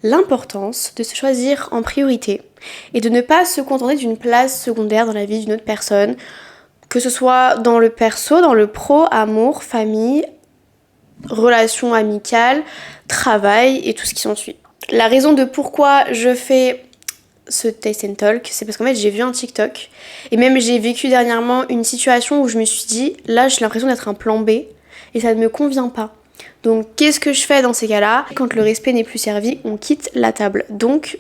L'importance de se choisir en priorité et de ne pas se contenter d'une place secondaire dans la vie d'une autre personne, que ce soit dans le perso, dans le pro, amour, famille, relations amicales, travail et tout ce qui s'ensuit. La raison de pourquoi je fais ce Taste and Talk, c'est parce qu'en fait j'ai vu un TikTok et même j'ai vécu dernièrement une situation où je me suis dit là j'ai l'impression d'être un plan B et ça ne me convient pas. Donc qu'est-ce que je fais dans ces cas-là? Quand le respect n'est plus servi, on quitte la table. Donc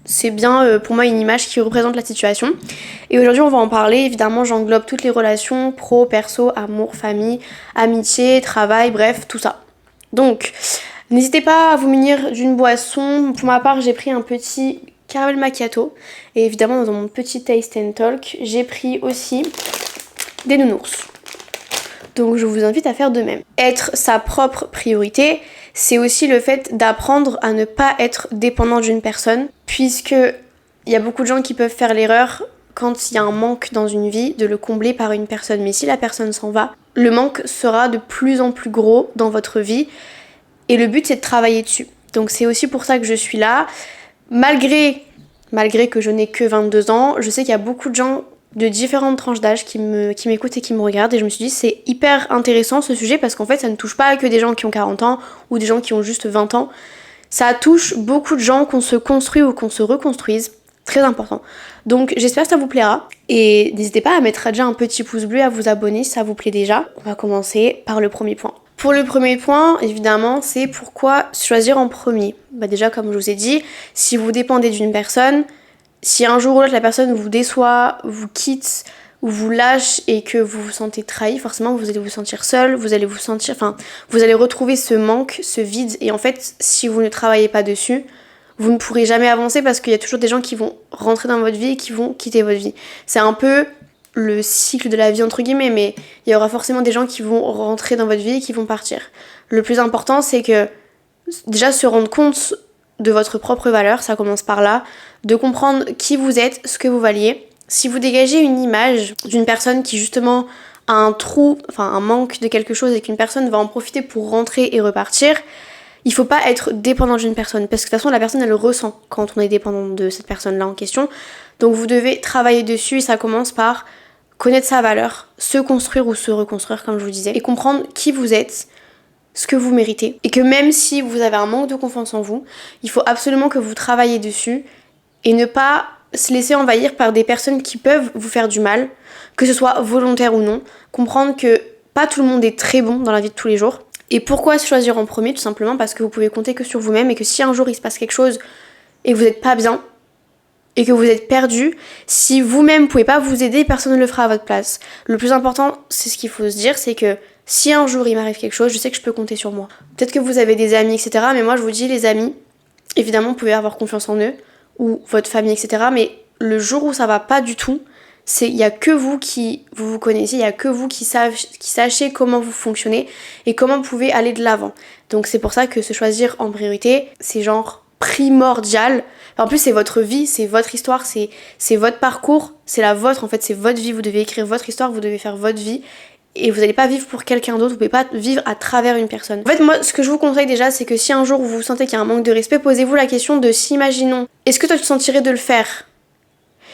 c'est bien pour moi une image qui représente la situation. Et aujourd'hui on va en parler, évidemment j'englobe toutes les relations, pro, perso, amour, famille, amitié, travail, bref, tout ça. Donc n'hésitez pas à vous munir d'une boisson. Pour ma part j'ai pris un petit caramel macchiato. Et évidemment dans mon petit Taste and Talk, j'ai pris aussi des nounours. Donc je vous invite à faire de même. Être sa propre priorité, c'est aussi le fait d'apprendre à ne pas être dépendant d'une personne, puisque il y a beaucoup de gens qui peuvent faire l'erreur quand il y a un manque dans une vie de le combler par une personne. Mais si la personne s'en va, le manque sera de plus en plus gros dans votre vie et le but c'est de travailler dessus. Donc c'est aussi pour ça que je suis là. Malgré que je n'ai que 22 ans, je sais qu'il y a beaucoup de gens de différentes tranches d'âge qui m'écoutent et qui me regardent et je me suis dit c'est hyper intéressant ce sujet parce qu'en fait ça ne touche pas que des gens qui ont 40 ans ou des gens qui ont juste 20 ans. Ça touche beaucoup de gens qu'on se construit ou qu'on se reconstruise. Très important. Donc j'espère que ça vous plaira et n'hésitez pas à mettre déjà un petit pouce bleu, à vous abonner si ça vous plaît déjà. On va commencer par le premier point. Pour le premier point, évidemment, c'est pourquoi choisir en premier. Déjà, comme je vous ai dit, si vous dépendez d'une personne, si un jour ou l'autre la personne vous déçoit, vous quitte ou vous lâche et que vous vous sentez trahi, forcément vous allez vous sentir seul, vous allez retrouver ce manque, ce vide. Et en fait, si vous ne travaillez pas dessus, vous ne pourrez jamais avancer parce qu'il y a toujours des gens qui vont rentrer dans votre vie et qui vont quitter votre vie. C'est un peu le cycle de la vie entre guillemets, mais il y aura forcément des gens qui vont rentrer dans votre vie et qui vont partir. Le plus important, c'est que déjà se rendre compte de votre propre valeur, ça commence par là, de comprendre qui vous êtes, ce que vous valiez. Si vous dégagez une image d'une personne qui justement a un trou, un manque de quelque chose et qu'une personne va en profiter pour rentrer et repartir, il faut pas être dépendant d'une personne parce que de toute façon la personne elle le ressent quand on est dépendant de cette personne-là en question. Donc vous devez travailler dessus et ça commence par connaître sa valeur, se construire ou se reconstruire comme je vous disais et comprendre qui vous êtes, ce que vous méritez et que même si vous avez un manque de confiance en vous, il faut absolument que vous travaillez dessus et ne pas se laisser envahir par des personnes qui peuvent vous faire du mal, que ce soit volontaire ou non. Comprendre que pas tout le monde est très bon dans la vie de tous les jours. Et pourquoi se choisir en premier? Tout simplement parce que vous pouvez compter que sur vous-même et que si un jour il se passe quelque chose et que vous n'êtes pas bien et que vous êtes perdu, si vous-même pouvez pas vous aider, personne ne le fera à votre place. Le plus important, c'est ce qu'il faut se dire, c'est que si un jour il m'arrive quelque chose, je sais que je peux compter sur moi. Peut-être que vous avez des amis, etc. Mais moi je vous dis, les amis, évidemment vous pouvez avoir confiance en eux, ou votre famille, etc. Mais le jour où ça va pas du tout, il y a que vous qui vous connaissez, il y a que vous qui sachez comment vous fonctionnez et comment vous pouvez aller de l'avant. Donc c'est pour ça que se choisir en priorité, c'est genre primordial. En plus c'est votre vie, c'est votre histoire, c'est votre parcours, c'est la vôtre en fait, c'est votre vie, vous devez écrire votre histoire, vous devez faire votre vie. Et vous n'allez pas vivre pour quelqu'un d'autre, vous pouvez pas vivre à travers une personne. En fait, moi, ce que je vous conseille déjà, c'est que si un jour vous sentez qu'il y a un manque de respect, posez-vous la question de imaginons, est-ce que toi tu te sentirais de le faire?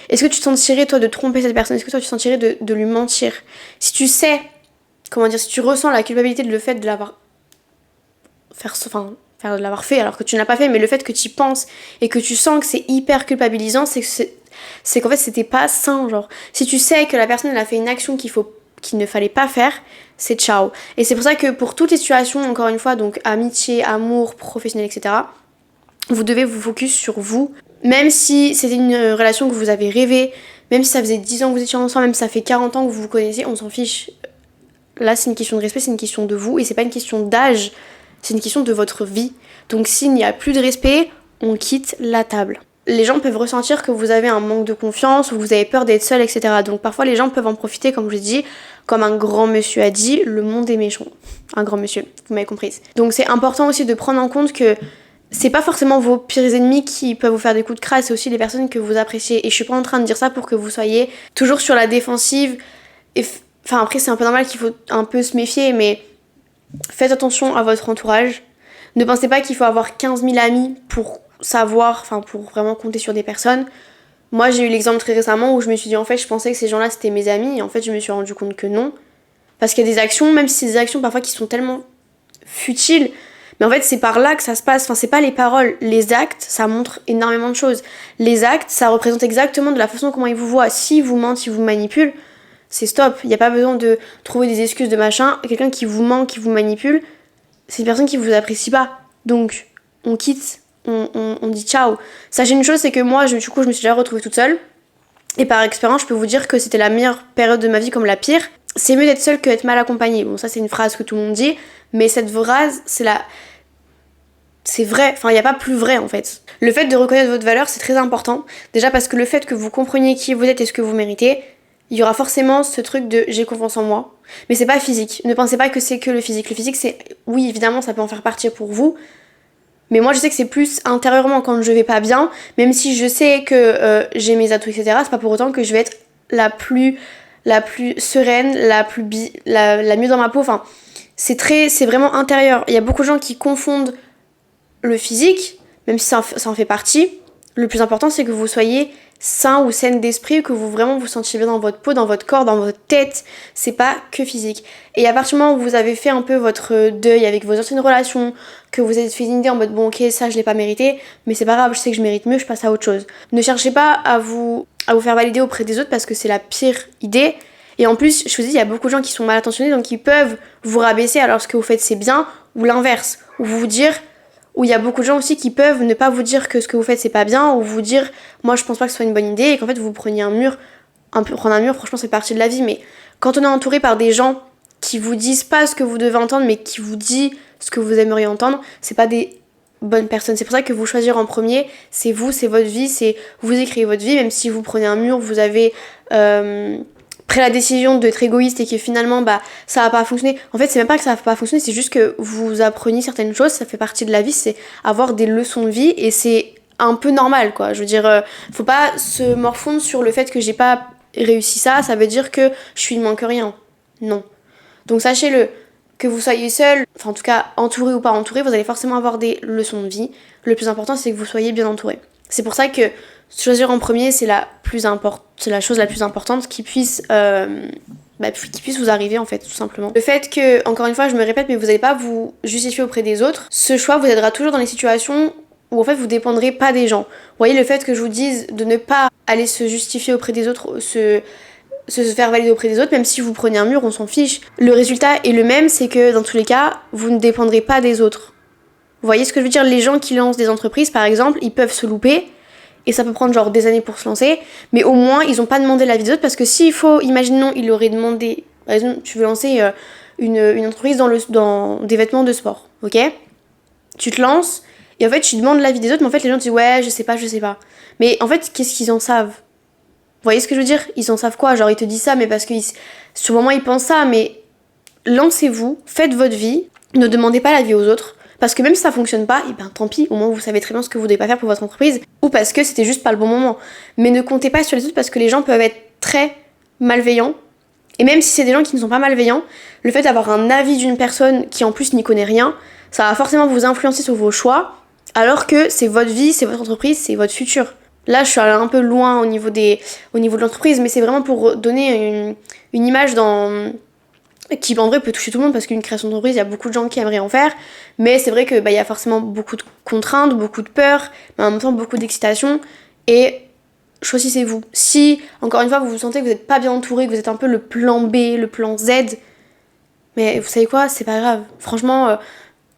Est-ce que tu te sentirais toi de tromper cette personne? Est-ce que toi tu te sentirais de lui mentir? Si tu sais, si tu ressens la culpabilité de le fait de l'avoir de l'avoir fait alors que tu ne l'as pas fait, mais le fait que tu y penses et que tu sens que c'est hyper culpabilisant, c'est qu'en fait c'était pas sain, genre. Si tu sais que la personne elle a fait une action qu'il ne fallait pas faire, c'est ciao. Et c'est pour ça que pour toutes les situations, encore une fois, donc amitié, amour, professionnel, etc., vous devez vous focus sur vous. Même si c'était une relation que vous avez rêvé, même si ça faisait 10 ans que vous étiez ensemble, même si ça fait 40 ans que vous vous connaissez, on s'en fiche. Là, c'est une question de respect, c'est une question de vous, et c'est pas une question d'âge, c'est une question de votre vie. Donc s'il n'y a plus de respect, on quitte la table. Les gens peuvent ressentir que vous avez un manque de confiance, ou vous avez peur d'être seul, etc. Donc parfois les gens peuvent en profiter, comme je l'ai dit, comme un grand monsieur a dit, le monde est méchant. Un grand monsieur, vous m'avez comprise. Donc c'est important aussi de prendre en compte que c'est pas forcément vos pires ennemis qui peuvent vous faire des coups de crasse, c'est aussi les personnes que vous appréciez. Et je suis pas en train de dire ça pour que vous soyez toujours sur la défensive. Après c'est un peu normal qu'il faut un peu se méfier, mais faites attention à votre entourage. Ne pensez pas qu'il faut avoir 15 000 amis pour savoir, enfin pour vraiment compter sur des personnes. Moi j'ai eu l'exemple très récemment où je me suis dit en fait je pensais que ces gens-là c'était mes amis et en fait je me suis rendu compte que non. Parce qu'il y a des actions, même si c'est des actions parfois qui sont tellement futiles, mais en fait c'est par là que ça se passe, enfin c'est pas les paroles, les actes ça montre énormément de choses. Les actes ça représente exactement de la façon comment ils vous voient. S'ils vous mentent, s'ils vous manipulent, c'est stop, il n'y a pas besoin de trouver des excuses de machin. Quelqu'un qui vous ment, qui vous manipule, c'est une personne qui vous apprécie pas. Donc, on quitte, on dit ciao. Sachez une chose, c'est que moi, du coup, je me suis déjà retrouvée toute seule. Et par expérience, je peux vous dire que c'était la meilleure période de ma vie comme la pire. C'est mieux d'être seule que d'être mal accompagnée. Bon, ça, c'est une phrase que tout le monde dit. Mais cette phrase, c'est vrai. Enfin, il n'y a pas plus vrai, en fait. Le fait de reconnaître votre valeur, c'est très important. Déjà parce que le fait que vous compreniez qui vous êtes et ce que vous méritez, il y aura forcément ce truc de j'ai confiance en moi. Mais c'est pas physique. Ne pensez pas que c'est que le physique. Le physique, c'est... Oui, évidemment, ça peut en faire partie pour vous. Mais moi, je sais que c'est plus intérieurement quand je vais pas bien. Même si je sais que j'ai mes atouts, etc. C'est pas pour autant que je vais être la plus sereine, la mieux dans ma peau. Enfin, c'est vraiment intérieur. Il y a beaucoup de gens qui confondent le physique, même si ça en fait partie. Le plus important, c'est que vous soyez sain ou saine d'esprit, que vous vraiment vous sentiez bien dans votre peau, dans votre corps, dans votre tête. C'est pas que physique. Et à partir du moment où vous avez fait un peu votre deuil avec vos anciennes relations, que vous avez fait une idée en mode bon ok ça je l'ai pas mérité, mais c'est pas grave, je sais que je mérite mieux, je passe à autre chose. Ne cherchez pas à vous faire valider auprès des autres parce que c'est la pire idée. Et en plus, je vous dis, il y a beaucoup de gens qui sont mal intentionnés, donc ils peuvent vous rabaisser alors ce que vous faites c'est bien, ou l'inverse, ou vous dire, ou il y a beaucoup de gens aussi qui peuvent ne pas vous dire que ce que vous faites c'est pas bien, ou vous dire, moi je pense pas que ce soit une bonne idée, et qu'en fait vous preniez un mur, prendre un mur, franchement c'est partie de la vie, mais quand on est entouré par des gens qui vous disent pas ce que vous devez entendre, mais qui vous disent ce que vous aimeriez entendre, c'est pas des bonnes personnes. C'est pour ça que vous choisir en premier, c'est vous, c'est votre vie, c'est vous écrivez votre vie, même si vous prenez un mur, vous avez pris la décision d'être égoïste et que finalement ça va pas fonctionner. En fait, c'est même pas que ça va pas fonctionner, c'est juste que vous apprenez certaines choses, ça fait partie de la vie, c'est avoir des leçons de vie et c'est un peu normal quoi. Je veux dire, faut pas se morfondre sur le fait que j'ai pas réussi ça veut dire que je suis ne manque rien. Non. Donc sachez-le, que vous soyez seul, enfin en tout cas entouré ou pas entouré, vous allez forcément avoir des leçons de vie. Le plus important c'est que vous soyez bien entouré. C'est pour ça que choisir en premier c'est c'est la chose la plus importante qui puisse vous arriver en fait tout simplement. Le fait que, encore une fois je me répète, mais vous n'allez pas vous justifier auprès des autres, ce choix vous aidera toujours dans les situations où en fait vous dépendrez pas des gens. Vous voyez, le fait que je vous dise de ne pas aller se justifier auprès des autres, se faire valider auprès des autres, même si vous prenez un mur, on s'en fiche. Le résultat est le même, c'est que dans tous les cas, vous ne dépendrez pas des autres. Vous voyez ce que je veux dire? Les gens qui lancent des entreprises, par exemple, ils peuvent se louper, et ça peut prendre genre des années pour se lancer, mais au moins, ils n'ont pas demandé l'avis des autres, parce que s'il faut, imaginons, il aurait demandé, par exemple, tu veux lancer une entreprise dans des vêtements de sport, ok? Tu te lances, et en fait, tu demandes l'avis des autres, mais en fait, les gens te disent, ouais, je sais pas. Mais en fait, qu'est-ce qu'ils en savent? Vous voyez ce que je veux dire? Ils en savent quoi? Genre ils te disent ça, mais parce que sur le moment ils pensent ça, mais lancez-vous, faites votre vie, ne demandez pas l'avis aux autres, parce que même si ça fonctionne pas, et ben tant pis, au moins vous savez très bien ce que vous devez pas faire pour votre entreprise, ou parce que c'était juste pas le bon moment. Mais ne comptez pas sur les autres parce que les gens peuvent être très malveillants, et même si c'est des gens qui ne sont pas malveillants, le fait d'avoir un avis d'une personne qui en plus n'y connaît rien, ça va forcément vous influencer sur vos choix, alors que c'est votre vie, c'est votre entreprise, c'est votre futur. Là, je suis allée un peu loin au niveau de l'entreprise, mais c'est vraiment pour donner une image qui en vrai peut toucher tout le monde parce qu'une création d'entreprise, il y a beaucoup de gens qui aimeraient en faire, mais c'est vrai que il y a forcément beaucoup de contraintes, beaucoup de peur, mais en même temps beaucoup d'excitation, et choisissez-vous. Si, encore une fois, vous vous sentez que vous n'êtes pas bien entouré, que vous êtes un peu le plan B, le plan Z, mais vous savez quoi, c'est pas grave. Franchement,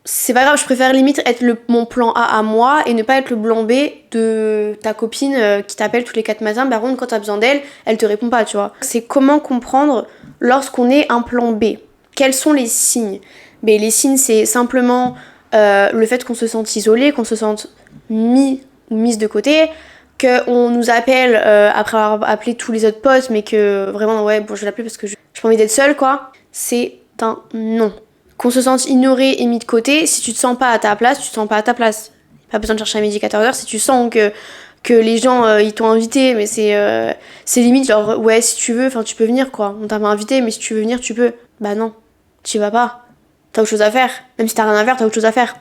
c'est pas grave, je préfère limite être mon plan A à moi et ne pas être le plan B de ta copine qui t'appelle tous les 4 matins. Par contre, quand t'as besoin d'elle, elle te répond pas, tu vois. C'est comment comprendre lorsqu'on est un plan B. Quels sont les signes? Mais les signes, c'est simplement le fait qu'on se sente isolé, qu'on se sente mis ou mise de côté, qu'on nous appelle après avoir appelé tous les autres potes, mais que vraiment, ouais, bon, je vais l'appeler parce que j'ai pas envie d'être seule, quoi. C'est un non. Qu'on se sente ignoré et mis de côté, si tu te sens pas à ta place, tu te sens pas à ta place. Pas besoin de chercher un médicateur d'heure. Si tu sens que les gens ils t'ont invité, mais c'est limite genre ouais, si tu veux, enfin tu peux venir quoi. On t'a pas invité, mais si tu veux venir, tu peux. Bah non, tu vas pas. T'as autre chose à faire. Même si t'as rien à faire, t'as autre chose à faire.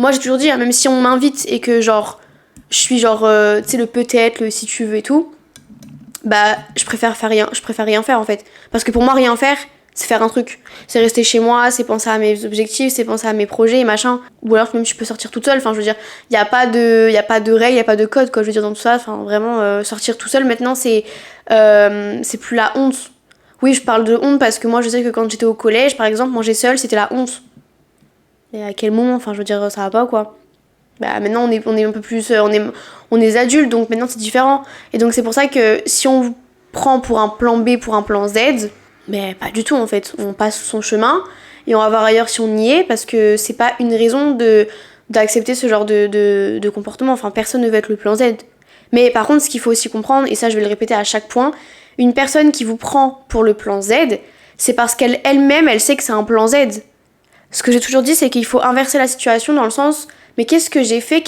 Moi j'ai toujours dit, hein, même si on m'invite et que genre je suis genre tu sais le peut-être, le si tu veux et tout, bah je préfère rien faire en fait, parce que pour moi rien faire c'est faire un truc, c'est rester chez moi, c'est penser à mes objectifs, c'est penser à mes projets et machin, ou alors même tu peux sortir toute seule, enfin je veux dire il y a pas de règles, il y a pas de code quoi, je veux dire dans tout ça, enfin vraiment sortir tout seul maintenant c'est plus la honte. Oui, je parle de honte parce que moi je sais que quand j'étais au collège par exemple, manger seule c'était la honte. Et à quel moment, enfin je veux dire ça va pas quoi. Bah maintenant on est un peu plus on est adultes, donc maintenant c'est différent, et donc c'est pour ça que si on vous prend pour un plan B, pour un plan Z, mais pas du tout en fait, on passe son chemin et on va voir ailleurs si on y est, parce que c'est pas une raison d'accepter ce genre de comportement, enfin personne ne veut être le plan Z. Mais par contre ce qu'il faut aussi comprendre, et ça je vais le répéter à chaque point, une personne qui vous prend pour le plan Z, c'est parce qu'elle-même elle sait que c'est un plan Z. Ce que j'ai toujours dit, c'est qu'il faut inverser la situation dans le sens, mais qu'est-ce que j'ai fait,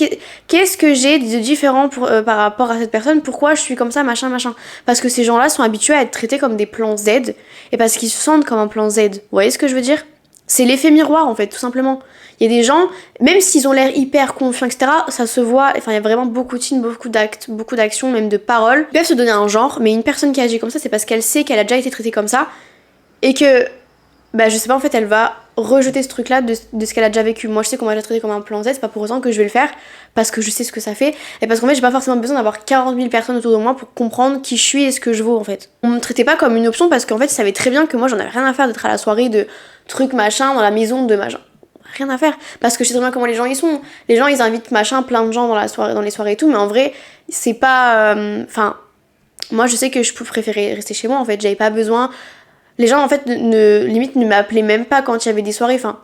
qu'est-ce que j'ai de différent par rapport à cette personne, pourquoi je suis comme ça, machin, machin. Parce que ces gens-là sont habitués à être traités comme des plans Z, et parce qu'ils se sentent comme un plan Z. Vous voyez ce que je veux dire? C'est l'effet miroir, en fait, tout simplement. Il y a des gens, même s'ils ont l'air hyper confiants, etc., ça se voit, enfin, il y a vraiment beaucoup de signes, beaucoup d'actes, beaucoup d'actions, même de paroles. Ils peuvent se donner un genre, mais une personne qui agit comme ça, c'est parce qu'elle sait qu'elle a déjà été traitée comme ça, et que bah je sais pas, en fait elle va rejeter ce truc là de ce qu'elle a déjà vécu. Moi je sais qu'on m'a déjà traité comme un plan Z, c'est pas pour autant que je vais le faire, parce que je sais ce que ça fait, et parce qu'en fait j'ai pas forcément besoin d'avoir 40 000 personnes autour de moi pour comprendre qui je suis et ce que je vaux en fait. On me traitait pas comme une option parce qu'en fait ils savaient très bien que moi j'en avais rien à faire d'être à la soirée de trucs machin, dans la maison de machin. Rien à faire, parce que je sais très bien comment les gens ils sont. Les gens ils invitent machin plein de gens dans la soirée, dans les soirées et tout, mais en vrai c'est pas enfin moi je sais que je préférais rester chez moi en fait, j'avais pas besoin. Les gens en fait limite ne m'appelaient même pas quand il y avait des soirées, enfin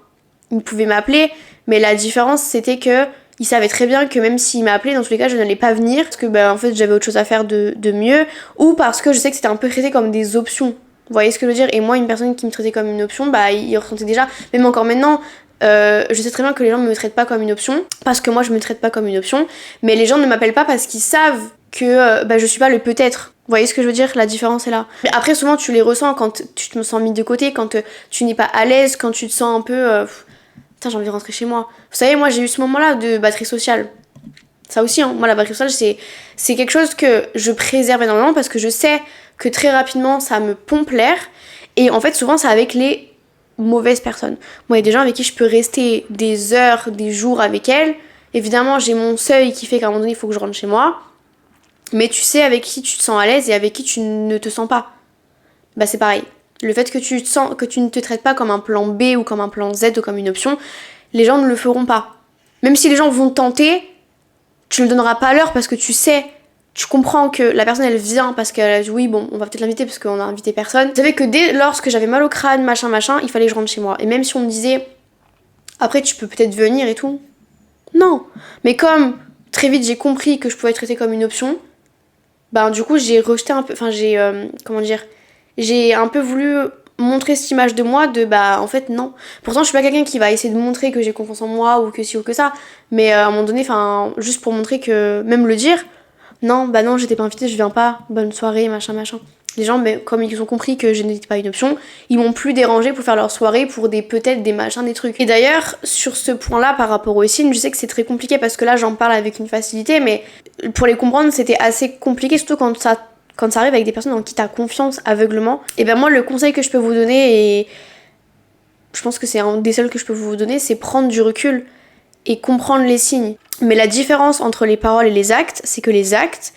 ils pouvaient m'appeler, mais la différence c'était que ils savaient très bien que même s'ils m'appelaient, dans tous les cas je n'allais pas venir, parce que bah en fait j'avais autre chose à faire de mieux, ou parce que je sais que c'était un peu traité comme des options. Vous voyez ce que je veux dire? Et moi une personne qui me traitait comme une option, bah ils ressentaient déjà, même encore maintenant, je sais très bien que les gens ne me traitent pas comme une option, parce que moi je me traite pas comme une option, mais les gens ne m'appellent pas parce qu'ils savent que bah, je suis pas le peut-être. Vous voyez ce que je veux dire? La différence est là. Mais après, souvent, tu les ressens quand tu te sens mis de côté, quand tu n'es pas à l'aise, quand tu te sens un peu... Putain, j'ai envie de rentrer chez moi. Vous savez, moi, j'ai eu ce moment-là de batterie sociale. Ça aussi, hein. Moi, la batterie sociale, c'est quelque chose que je préserve énormément parce que je sais que très rapidement, ça me pompe l'air. Et en fait, souvent, c'est avec les mauvaises personnes. Moi, il y a des gens avec qui je peux rester des heures, des jours avec elles. Évidemment, j'ai mon seuil qui fait qu'à un moment donné, il faut que je rentre chez moi. Mais tu sais avec qui tu te sens à l'aise et avec qui tu ne te sens pas. Bah c'est pareil. Le fait que tu te sens, que tu ne te traites pas comme un plan B ou comme un plan Z ou comme une option, les gens ne le feront pas. Même si les gens vont tenter, tu ne le donneras pas à l'heure parce que tu sais, tu comprends que la personne elle vient parce qu'elle a dit oui bon on va peut-être l'inviter parce qu'on a invité personne. Vous savez que dès lorsque j'avais mal au crâne machin il fallait que je rentre chez moi. Et même si on me disait après tu peux peut-être venir et tout, non. Mais comme très vite j'ai compris que je pouvais être traitée comme une option, ben du coup j'ai rejeté un peu, enfin j'ai comment dire, j'ai un peu voulu montrer cette image de moi de bah en fait non. Pourtant je suis pas quelqu'un qui va essayer de montrer que j'ai confiance en moi ou que ci ou que ça, mais à un moment donné, enfin juste pour montrer que, même le dire, non bah non j'étais pas invitée, je viens pas, bonne soirée machin machin. Les gens, mais comme ils ont compris que je n'étais pas une option, ils m'ont plus dérangé pour faire leur soirée pour des peut-être des machins, des trucs. Et d'ailleurs, sur ce point-là, par rapport aux signes, je sais que c'est très compliqué parce que là, j'en parle avec une facilité, mais pour les comprendre, c'était assez compliqué, surtout quand ça arrive avec des personnes en qui t'as confiance aveuglement. Et ben moi, le conseil que je peux vous donner, et je pense que c'est un des seuls que je peux vous donner, c'est prendre du recul et comprendre les signes. Mais la différence entre les paroles et les actes, c'est que les actes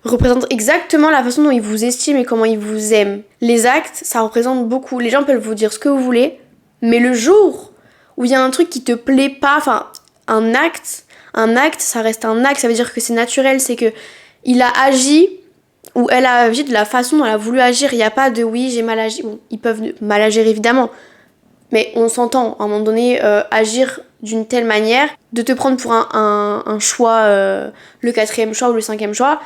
représentent exactement la façon dont ils vous estiment et comment ils vous aiment. Les actes, ça représente beaucoup. Les gens peuvent vous dire ce que vous voulez, mais le jour où il y a un truc qui te plaît pas, enfin, un acte, ça reste un acte, ça veut dire que c'est naturel, c'est que il a agi ou elle a agi de la façon dont elle a voulu agir. Il n'y a pas de oui, j'ai mal agi. Bon, ils peuvent mal agir évidemment, mais on s'entend, à un moment donné, agir d'une telle manière, de te prendre pour un choix, le 4e choix ou le 5e choix,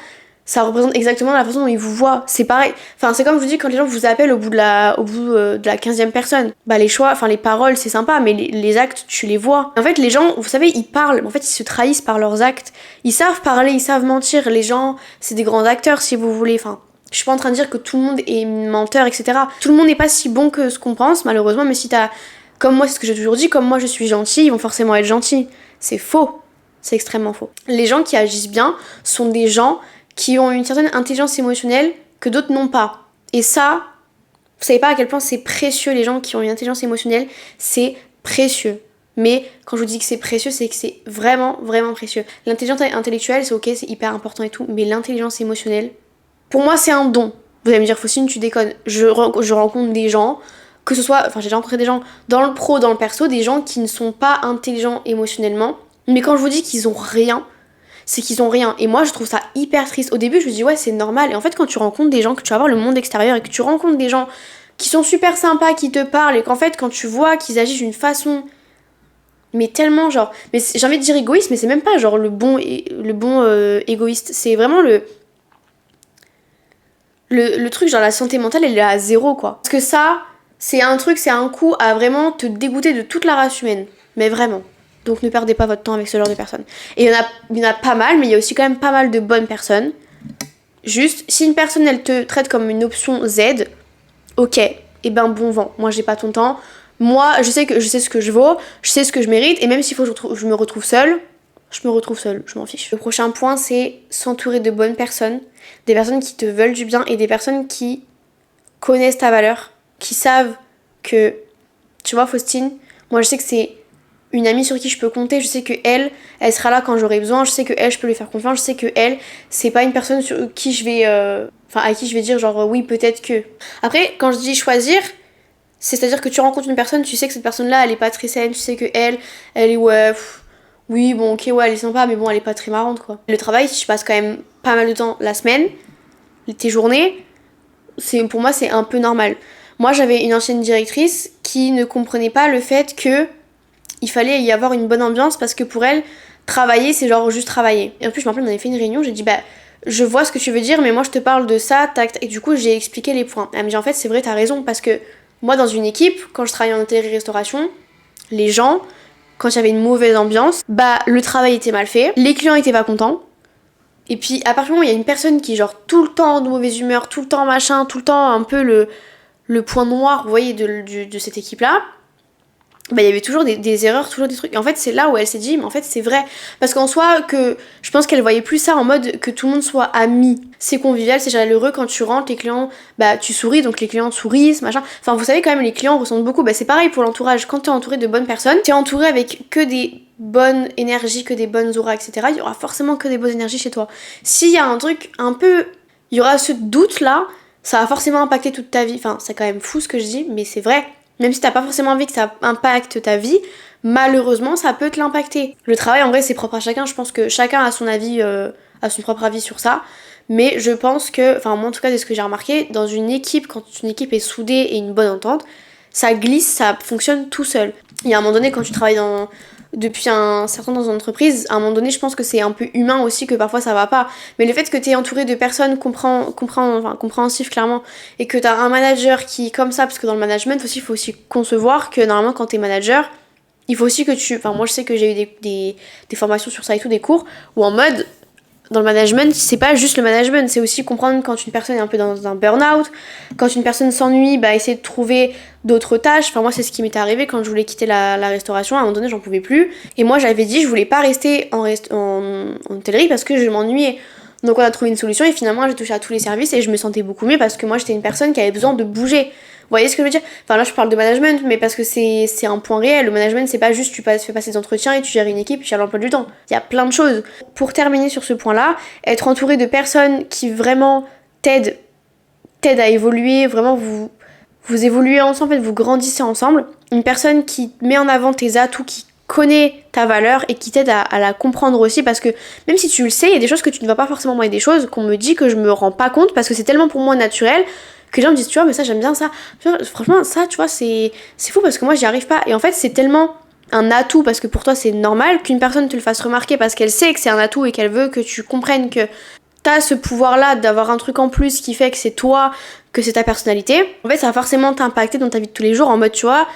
ça représente exactement la façon dont ils vous voient. C'est pareil, enfin c'est comme je vous dis, quand les gens vous appellent au bout de la 15e personne, bah les choix, enfin les paroles c'est sympa, mais les actes tu les vois. En fait les gens, vous savez, ils parlent, mais en fait ils se trahissent par leurs actes. Ils savent parler, ils savent mentir, les gens c'est des grands acteurs si vous voulez, enfin je suis pas en train de dire que tout le monde est menteur, etc. Tout le monde n'est pas si bon que ce qu'on pense malheureusement, mais si t'as Comme moi, c'est ce que j'ai toujours dit, comme moi je suis gentille, ils vont forcément être gentils. C'est faux. C'est extrêmement faux. Les gens qui agissent bien sont des gens qui ont une certaine intelligence émotionnelle que d'autres n'ont pas. Et ça, vous savez pas à quel point c'est précieux, les gens qui ont une intelligence émotionnelle, c'est précieux. Mais quand je vous dis que c'est précieux, c'est que c'est vraiment, vraiment précieux. L'intelligence intellectuelle, c'est ok, c'est hyper important et tout, mais l'intelligence émotionnelle, pour moi, c'est un don. Vous allez me dire, Faustine, tu déconnes. Je rencontre des gens, que ce soit, enfin j'ai déjà rencontré des gens dans le pro, dans le perso, des gens qui ne sont pas intelligents émotionnellement, mais quand je vous dis qu'ils ont rien, c'est qu'ils ont rien. Et moi, je trouve ça hyper triste. Au début, je me dis, ouais, c'est normal. Et en fait, quand tu rencontres des gens, que tu vas voir le monde extérieur et que tu rencontres des gens qui sont super sympas, qui te parlent, et qu'en fait, quand tu vois qu'ils agissent d'une façon, mais tellement genre, mais j'ai envie de dire égoïste, mais c'est même pas genre le bon égoïste. C'est vraiment le truc, genre la santé mentale, elle est à zéro, quoi. Parce que ça, c'est un truc, c'est un coup à vraiment te dégoûter de toute la race humaine. Mais vraiment. Donc ne perdez pas votre temps avec ce genre de personnes. Et il y en a pas mal, mais il y a aussi quand même pas mal de bonnes personnes. Juste, si une personne, elle te traite comme une option Z, ok, et ben bon vent. Moi, j'ai pas ton temps. Moi, je sais ce que je vaux, je sais ce que je mérite, et même s'il faut que je me retrouve seule, je m'en fiche. Le prochain point, c'est s'entourer de bonnes personnes, des personnes qui te veulent du bien et des personnes qui connaissent ta valeur, qui savent que, tu vois, Faustine, moi je sais que c'est une amie sur qui je peux compter, je sais que elle sera là quand j'aurai besoin, je sais que elle, je peux lui faire confiance, je sais que elle, c'est pas une personne sur qui je vais, à qui je vais dire genre oui peut-être que. Après, quand je dis choisir, c'est-à-dire que tu rencontres une personne, tu sais que cette personne-là, elle est pas très saine, tu sais que elle est ouais, oui bon ok ouais elle est sympa, mais bon elle est pas très marrante quoi. Le travail, tu passes quand même pas mal de temps la semaine, tes journées, pour moi c'est un peu normal. Moi j'avais une ancienne directrice qui ne comprenait pas le fait que il fallait y avoir une bonne ambiance parce que pour elle, travailler c'est genre juste travailler. Et en plus je me rappelle on avait fait une réunion, j'ai dit bah je vois ce que tu veux dire mais moi je te parle de ça, tac, et du coup j'ai expliqué les points. Elle me dit en fait c'est vrai t'as raison parce que moi dans une équipe, quand je travaillais en hôtellerie-restauration, les gens, quand il y avait une mauvaise ambiance, bah le travail était mal fait, les clients étaient pas contents. Et puis à partir du moment où il y a une personne qui est genre tout le temps de mauvaise humeur, tout le temps machin, tout le temps un peu le point noir, vous voyez, de cette équipe-là, bah il y avait toujours des erreurs, toujours des trucs. Et en fait, c'est là où elle s'est dit, mais en fait, c'est vrai. Parce qu'en soi, que je pense qu'elle voyait plus ça en mode que tout le monde soit ami. C'est convivial, c'est chaleureux. Quand tu rentres, les clients, bah tu souris, donc les clients sourient, machin. Enfin, vous savez quand même, les clients ressentent beaucoup. Bah c'est pareil pour l'entourage. Quand t'es entouré de bonnes personnes, t'es entouré avec que des bonnes énergies, que des bonnes auras, etc. Il y aura forcément que des bonnes énergies chez toi. S'il y a un truc un peu... Il y aura ce doute-là, ça va forcément impacter toute ta vie. Enfin, c'est quand même fou ce que je dis, mais c'est vrai. Même si t'as pas forcément envie que ça impacte ta vie, malheureusement ça peut te l'impacter. Le travail en vrai c'est propre à chacun, je pense que chacun a son avis, a son propre avis sur ça. Mais je pense que, enfin moi en tout cas c'est ce que j'ai remarqué, dans une équipe, quand une équipe est soudée et une bonne entente, ça glisse, ça fonctionne tout seul. Il y a un moment donné quand tu travailles depuis un certain temps dans une entreprise, à un moment donné je pense que c'est un peu humain aussi que parfois ça va pas. Mais le fait que t'es entouré de personnes compréhensives clairement, et que t'as un manager qui est comme ça, parce que dans le management aussi il faut aussi concevoir que normalement quand t'es manager, il faut aussi que tu... Enfin moi je sais que j'ai eu des formations sur ça et tout, des cours, où en mode... Dans le management, c'est pas juste le management, c'est aussi comprendre quand une personne est un peu dans un burn-out, quand une personne s'ennuie, bah essayer de trouver d'autres tâches. Enfin moi c'est ce qui m'était arrivé quand je voulais quitter la restauration, à un moment donné j'en pouvais plus. Et moi j'avais dit je voulais pas rester en hôtellerie parce que je m'ennuyais. Donc on a trouvé une solution et finalement j'ai touché à tous les services et je me sentais beaucoup mieux parce que moi j'étais une personne qui avait besoin de bouger. Vous voyez ce que je veux dire? Enfin là je parle de management mais parce que c'est un point réel. Le management c'est pas juste tu fais passer des entretiens et tu gères une équipe et tu gères l'emploi du temps. Il y a plein de choses. Pour terminer sur ce point là, être entouré de personnes qui vraiment t'aident à évoluer, vraiment vous évoluez ensemble, vous grandissez ensemble. Une personne qui met en avant tes atouts, qui connaît ta valeur et qui t'aide à la comprendre aussi parce que même si tu le sais, il y a des choses que tu ne vas pas forcément voir, des choses qu'on me dit que je me rends pas compte parce que c'est tellement pour moi naturel que les gens me disent tu vois mais ça j'aime bien ça. Franchement ça tu vois c'est fou parce que moi j'y arrive pas et en fait c'est tellement un atout parce que pour toi c'est normal qu'une personne te le fasse remarquer parce qu'elle sait que c'est un atout et qu'elle veut que tu comprennes que t'as ce pouvoir là d'avoir un truc en plus qui fait que c'est toi, que c'est ta personnalité. En fait ça va forcément t'impacter dans ta vie de tous les jours en mode tu vois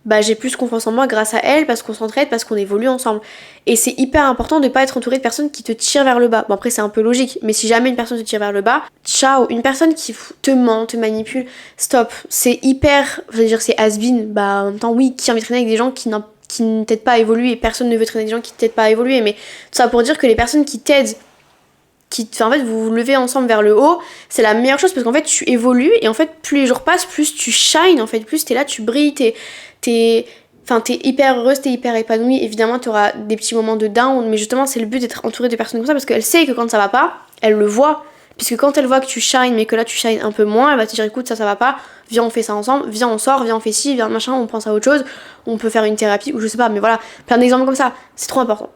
bah j'ai plus confiance en moi grâce à elle, parce qu'on s'entraide, parce qu'on évolue ensemble. Et c'est hyper important de pas être entouré de personnes qui te tirent vers le bas. Bon après c'est un peu logique, mais si jamais une personne te tire vers le bas, ciao. Une personne qui te ment, te manipule, stop. C'est hyper, je veux dire c'est has-been, bah en même temps oui, qui a envie de traîner avec des gens qui ne t'aident pas à évoluer, personne ne veut traîner avec des gens qui t'aident pas à évoluer, mais tout ça pour dire que les personnes qui t'aident, en fait vous vous levez ensemble vers le haut, c'est la meilleure chose parce qu'en fait tu évolues et en fait plus les jours passent, plus tu shines en fait, plus t'es là, tu brilles, t'es hyper heureuse, t'es hyper épanouie. Évidemment t'auras des petits moments de down, mais justement c'est le but d'être entourée de personnes comme ça parce qu'elle sait que quand ça va pas, elle le voit. Puisque quand elle voit que tu shines mais que là tu shines un peu moins, elle va te dire écoute ça va pas, viens on fait ça ensemble, viens on sort, viens on fait ci, viens machin, on pense à autre chose, on peut faire une thérapie ou je sais pas, mais voilà, plein d'exemples comme ça, c'est trop important.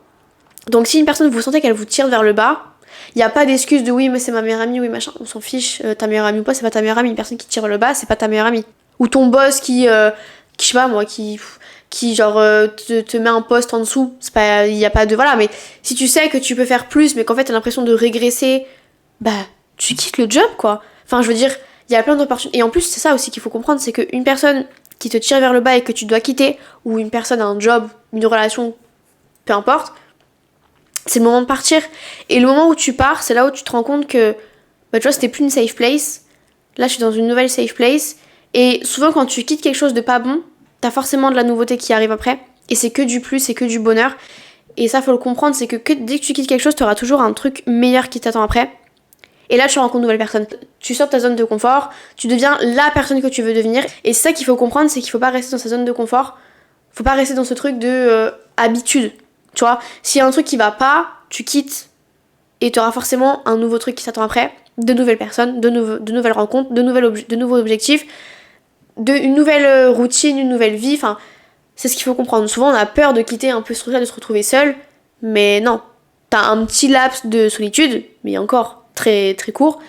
Donc si une personne vous sentez qu'elle vous tire vers le bas, il n'y a pas d'excuse de oui mais c'est ma meilleure amie, oui machin, on s'en fiche, ta meilleure amie ou pas, c'est pas ta meilleure amie, une personne qui tire vers le bas, c'est pas ta meilleure amie. Ou ton boss qui je sais pas moi, qui genre te met un poste en dessous, c'est pas, il y a pas de voilà, mais si tu sais que tu peux faire plus mais qu'en fait t'as l'impression de régresser, bah tu quittes le job quoi. Enfin je veux dire, il y a plein d'opportunités. Et en plus c'est ça aussi qu'il faut comprendre, c'est qu'une personne qui te tire vers le bas et que tu dois quitter, ou une personne a un job, une relation, peu importe, c'est le moment de partir. Et le moment où tu pars, c'est là où tu te rends compte que bah tu vois c'était plus une safe place. Là je suis dans une nouvelle safe place. Et souvent quand tu quittes quelque chose de pas bon, t'as forcément de la nouveauté qui arrive après. Et c'est que du plus, c'est que du bonheur. Et ça faut le comprendre, c'est que dès que tu quittes quelque chose, t'auras toujours un truc meilleur qui t'attend après. Et là tu rencontres de nouvelles personnes. Tu sors de ta zone de confort, tu deviens la personne que tu veux devenir. Et c'est ça qu'il faut comprendre, c'est qu'il faut pas rester dans sa zone de confort. Faut pas rester dans ce truc de habitude. Tu vois, s'il y a un truc qui va pas, tu quittes et tu auras forcément un nouveau truc qui s'attend après, de nouvelles personnes, de nouvelles rencontres, de nouveaux objectifs, une nouvelle routine, une nouvelle vie. Enfin, c'est ce qu'il faut comprendre. Souvent, on a peur de quitter un peu ce truc-là, de se retrouver seul, mais non. T'as un petit laps de solitude, mais encore très très court.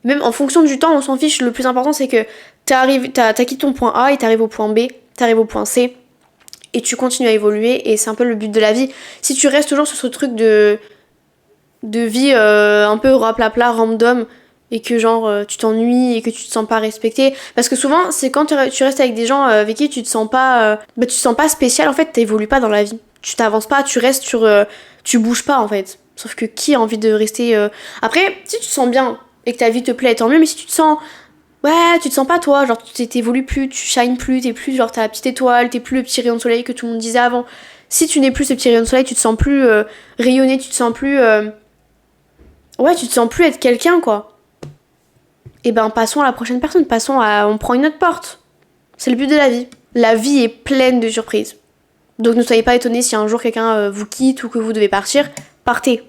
Même en fonction du temps, on s'en fiche. Le plus important, c'est que t'as quitté ton point A et t'arrives au point B, t'arrives au point C. Et tu continues à évoluer et c'est un peu le but de la vie. Si tu restes toujours sur ce truc de vie un peu raplapla, random, et que genre tu t'ennuies et que tu te sens pas respecté, parce que souvent c'est quand tu restes avec des gens avec qui tu te sens pas spécial, en fait t'évolues pas dans la vie, tu t'avances pas, tu restes sur tu bouges pas en fait. Sauf que qui a envie de rester après si tu te sens bien et que ta vie te plaît tant mieux, mais si tu te sens ouais, tu te sens pas toi, genre tu t'évolues plus, tu shines plus, t'es plus genre ta petite étoile, t'es plus le petit rayon de soleil que tout le monde disait avant. Si tu n'es plus ce petit rayon de soleil, tu te sens plus rayonner, tu te sens plus ouais, tu te sens plus être quelqu'un quoi. Et ben passons à la prochaine personne, on prend une autre porte. C'est le but de la vie. La vie est pleine de surprises. Donc ne soyez pas étonnés si un jour quelqu'un vous quitte ou que vous devez partir, partez.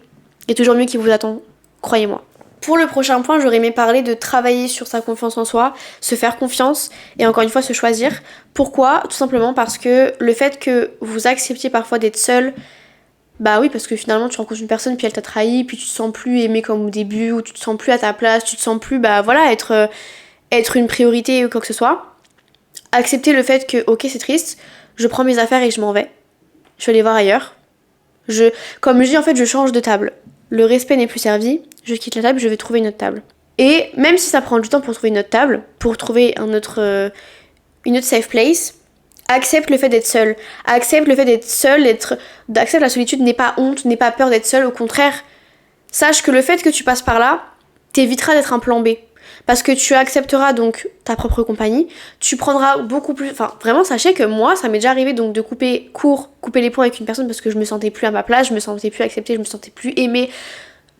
Il y a toujours mieux qui vous attend, croyez-moi. Pour le prochain point, j'aurais aimé parler de travailler sur sa confiance en soi, se faire confiance et encore une fois se choisir. Pourquoi ? Tout simplement parce que le fait que vous acceptiez parfois d'être seul, bah oui, parce que finalement tu rencontres une personne puis elle t'a trahi, puis tu te sens plus aimé comme au début, ou tu te sens plus à ta place, tu te sens plus, bah voilà, être une priorité ou quoi que ce soit. Accepter le fait que, ok c'est triste, je prends mes affaires et je m'en vais. Je vais aller voir ailleurs. Comme je dis en fait, je change de table. Le respect n'est plus servi, je quitte la table, je vais trouver une autre table. Et même si ça prend du temps pour trouver une autre table, pour trouver une autre safe place, accepte le fait d'être seul. Accepte le fait d'être seul, accepte la solitude, n'aie pas honte, n'aie pas peur d'être seul, au contraire. Sache que le fait que tu passes par là t'évitera d'être un plan B. Parce que tu accepteras donc ta propre compagnie, tu prendras beaucoup plus... Enfin, vraiment, sachez que moi, ça m'est déjà arrivé donc de couper les ponts avec une personne parce que je me sentais plus à ma place, je me sentais plus acceptée, je me sentais plus aimée.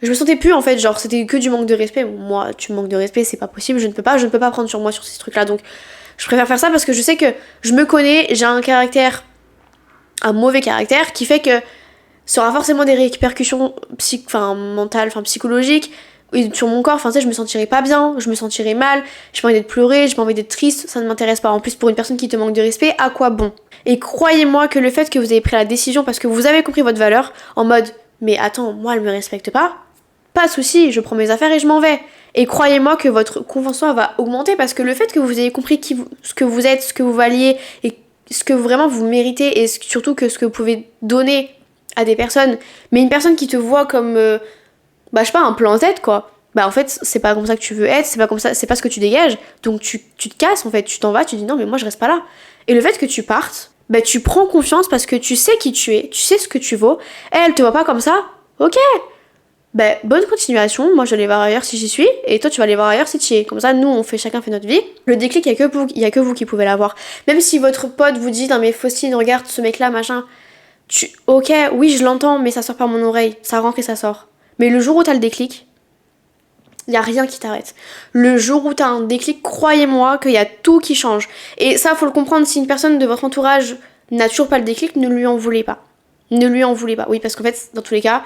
Je me sentais plus en fait, genre c'était que du manque de respect. Moi, tu me manques de respect, c'est pas possible, je ne peux pas prendre sur moi sur ces trucs-là. Donc, je préfère faire ça parce que je sais que je me connais, j'ai un mauvais caractère qui fait que ça aura forcément des répercussions mentales, psychologiques sur mon corps. Enfin, tu sais, je me sentirais pas bien, je me sentirais mal, j'ai pas envie d'être pleurée, j'ai pas envie d'être triste, ça ne m'intéresse pas. En plus, pour une personne qui te manque de respect, à quoi bon ? Et croyez-moi que le fait que vous avez pris la décision parce que vous avez compris votre valeur, en mode, mais attends, moi elle me respecte pas de souci, je prends mes affaires et je m'en vais. Et croyez-moi que votre confiance en soi va augmenter parce que le fait que vous ayez compris ce que vous êtes, ce que vous valiez et ce que vraiment vous méritez et surtout que ce que vous pouvez donner à des personnes, mais une personne qui te voit comme, je sais pas, un plan Z quoi. Bah en fait, c'est pas comme ça que tu veux être, c'est pas comme ça, c'est pas ce que tu dégages. Donc tu te casses en fait, tu t'en vas, tu dis non mais moi je reste pas là. Et le fait que tu partes, bah tu prends confiance parce que tu sais qui tu es, tu sais ce que tu vaux. Elle te voit pas comme ça, ok. Bah bonne continuation, moi je vais aller voir ailleurs si j'y suis, et toi tu vas aller voir ailleurs si tu y es. Comme ça, nous chacun fait notre vie. Le déclic, il y a que vous qui pouvez l'avoir. Même si votre pote vous dit, non mais Faustine, regarde ce mec là, machin. Ok, oui je l'entends, mais ça sort par mon oreille, ça rentre et ça sort. Mais le jour où t'as le déclic, y a rien qui t'arrête. Le jour où t'as un déclic, croyez-moi qu'il y a tout qui change. Et ça, faut le comprendre, si une personne de votre entourage n'a toujours pas le déclic, ne lui en voulez pas. Ne lui en voulez pas. Oui, parce qu'en fait, dans tous les cas,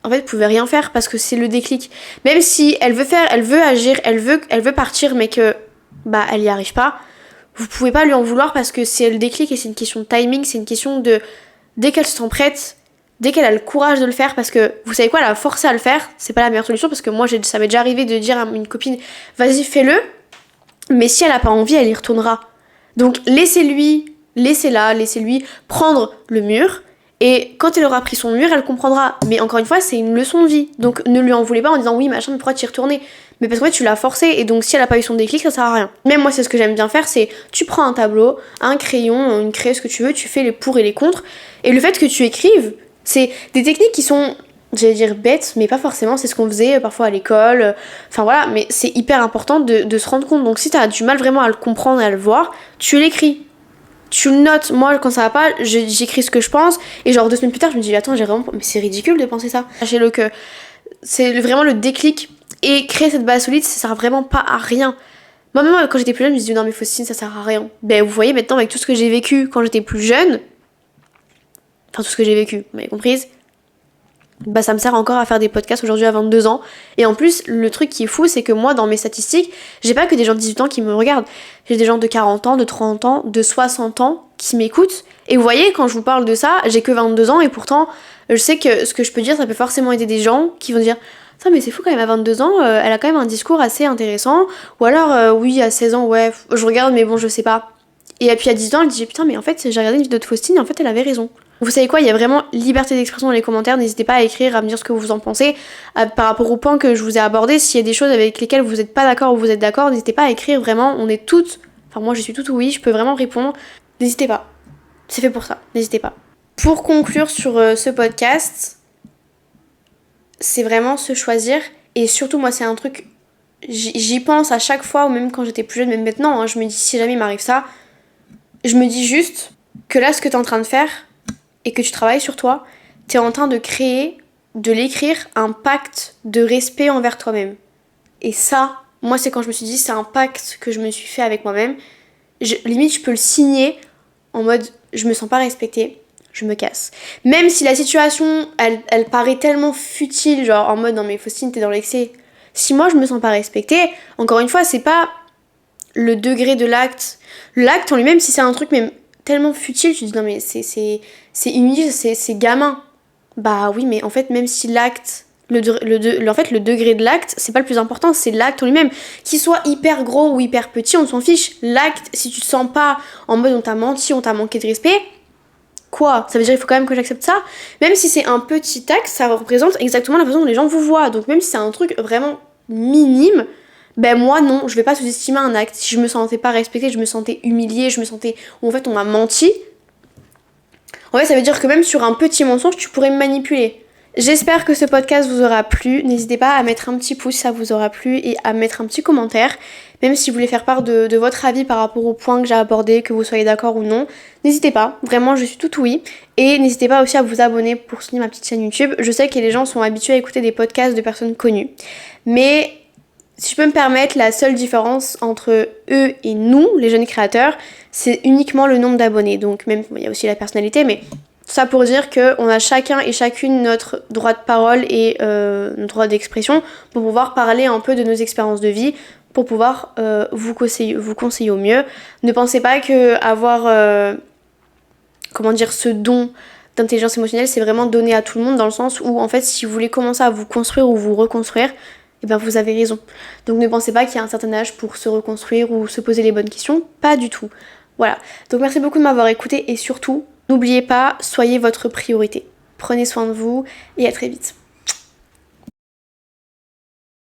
en fait, vous pouvez rien faire parce que c'est le déclic. Même si elle veut agir, elle veut partir, mais que, bah, elle y arrive pas, vous pouvez pas lui en vouloir parce que c'est le déclic et c'est une question de timing, c'est une question de, dès qu'elle se sent prête, dès qu'elle a le courage de le faire, parce que vous savez quoi, la forcer à le faire, c'est pas la meilleure solution, parce que moi ça m'est déjà arrivé de dire à une copine, vas-y fais-le, mais si elle a pas envie, elle y retournera. Donc laissez-lui prendre le mur, et quand elle aura pris son mur, elle comprendra. Mais encore une fois, c'est une leçon de vie, donc ne lui en voulez pas en disant oui machin, mais pourquoi t'y retourner? Mais parce que tu l'as forcé, et donc si elle a pas eu son déclic, ça sert à rien. Même moi, c'est ce que j'aime bien faire, c'est tu prends un tableau, un crayon, une craie, ce que tu veux, tu fais les pour et les contre, et le fait que tu écrives, c'est des techniques qui sont, j'allais dire bêtes, mais pas forcément, c'est ce qu'on faisait parfois à l'école, enfin voilà, mais c'est hyper important de se rendre compte. Donc si t'as du mal vraiment à le comprendre et à le voir, tu l'écris. Tu le notes. Moi, quand ça va pas, j'écris ce que je pense, et genre 2 semaines plus tard, je me dis, attends, j'ai vraiment... Mais c'est ridicule de penser ça. Sachez-le que c'est vraiment le déclic, et créer cette base solide, ça sert vraiment pas à rien. Moi, même quand j'étais plus jeune, je me disais, non mais Faustine, ça sert à rien. Ben vous voyez, maintenant, avec tout ce que j'ai vécu quand j'étais plus jeune, enfin tout ce que j'ai vécu, vous m'avez comprise, bah ça me sert encore à faire des podcasts aujourd'hui à 22 ans. Et en plus, le truc qui est fou, c'est que moi, dans mes statistiques, j'ai pas que des gens de 18 ans qui me regardent. J'ai des gens de 40 ans, de 30 ans, de 60 ans qui m'écoutent. Et vous voyez, quand je vous parle de ça, j'ai que 22 ans, et pourtant, je sais que ce que je peux dire, ça peut forcément aider des gens qui vont dire, ça mais c'est fou quand même, à 22 ans, elle a quand même un discours assez intéressant. Ou alors, oui, à 16 ans, ouais, je regarde, mais bon, je sais pas. Et puis à 18 ans, elle dit, putain, mais en fait, j'ai regardé une vidéo de Faustine, et en fait, elle avait raison. Vous savez quoi, il y a vraiment liberté d'expression dans les commentaires, n'hésitez pas à écrire, à me dire ce que vous en pensez, par rapport aux points que je vous ai abordés. S'il y a des choses avec lesquelles vous n'êtes pas d'accord ou vous êtes d'accord, n'hésitez pas à écrire, vraiment, on est toutes, enfin moi je suis toute oui, je peux vraiment répondre, n'hésitez pas, c'est fait pour ça, n'hésitez pas. Pour conclure sur ce podcast, c'est vraiment se choisir, et surtout moi c'est un truc, j'y pense à chaque fois, ou même quand j'étais plus jeune, même maintenant, hein, je me dis si jamais il m'arrive ça, je me dis juste que là ce que t'es en train de faire, et que tu travailles sur toi, t'es en train de créer, de l'écrire, un pacte de respect envers toi-même. Et ça, moi c'est quand je me suis dit, c'est un pacte que je me suis fait avec moi-même. Limite, je peux le signer en mode, je me sens pas respectée, je me casse. Même si la situation, elle paraît tellement futile, genre en mode, non mais Faustine, t'es dans l'excès. Si moi je me sens pas respectée, encore une fois, c'est pas le degré de l'acte. L'acte en lui-même, si c'est un truc même tellement futile, tu te dis non mais c'est inutile, c'est gamin. Bah oui, mais en fait, même si l'acte, le degré de l'acte, c'est pas le plus important, c'est l'acte en lui-même. Qu'il soit hyper gros ou hyper petit, on s'en fiche. L'acte, si tu te sens pas en mode on t'a menti, on t'a manqué de respect, quoi? Ça veut dire il faut quand même que j'accepte ça? Même si c'est un petit acte, ça représente exactement la façon dont les gens vous voient. Donc même si c'est un truc vraiment minime, ben moi non, je vais pas sous-estimer un acte. Si je me sentais pas respectée, je me sentais humiliée, je me sentais... ou en fait on m'a menti, en fait ça veut dire que même sur un petit mensonge, tu pourrais me manipuler. J'espère que ce podcast vous aura plu. N'hésitez pas à mettre un petit pouce si ça vous aura plu, et à mettre un petit commentaire. Même si vous voulez faire part de votre avis par rapport aux points que j'ai abordés, que vous soyez d'accord ou non, n'hésitez pas. Vraiment, je suis toute oui. Et n'hésitez pas aussi à vous abonner pour soutenir ma petite chaîne YouTube. Je sais que les gens sont habitués à écouter des podcasts de personnes connues. Mais si je peux me permettre, la seule différence entre eux et nous, les jeunes créateurs, c'est uniquement le nombre d'abonnés. Donc même, il y a aussi la personnalité, mais ça pour dire qu'on a chacun et chacune notre droit de parole et notre droit d'expression pour pouvoir parler un peu de nos expériences de vie, pour pouvoir vous conseiller au mieux. Ne pensez pas que avoir ce don d'intelligence émotionnelle, c'est vraiment donné à tout le monde, dans le sens où en fait si vous voulez commencer à vous construire ou vous reconstruire, et ben vous avez raison. Donc ne pensez pas qu'il y a un certain âge pour se reconstruire ou se poser les bonnes questions, pas du tout. Voilà, donc merci beaucoup de m'avoir écouté, et surtout, n'oubliez pas, soyez votre priorité. Prenez soin de vous et à très vite.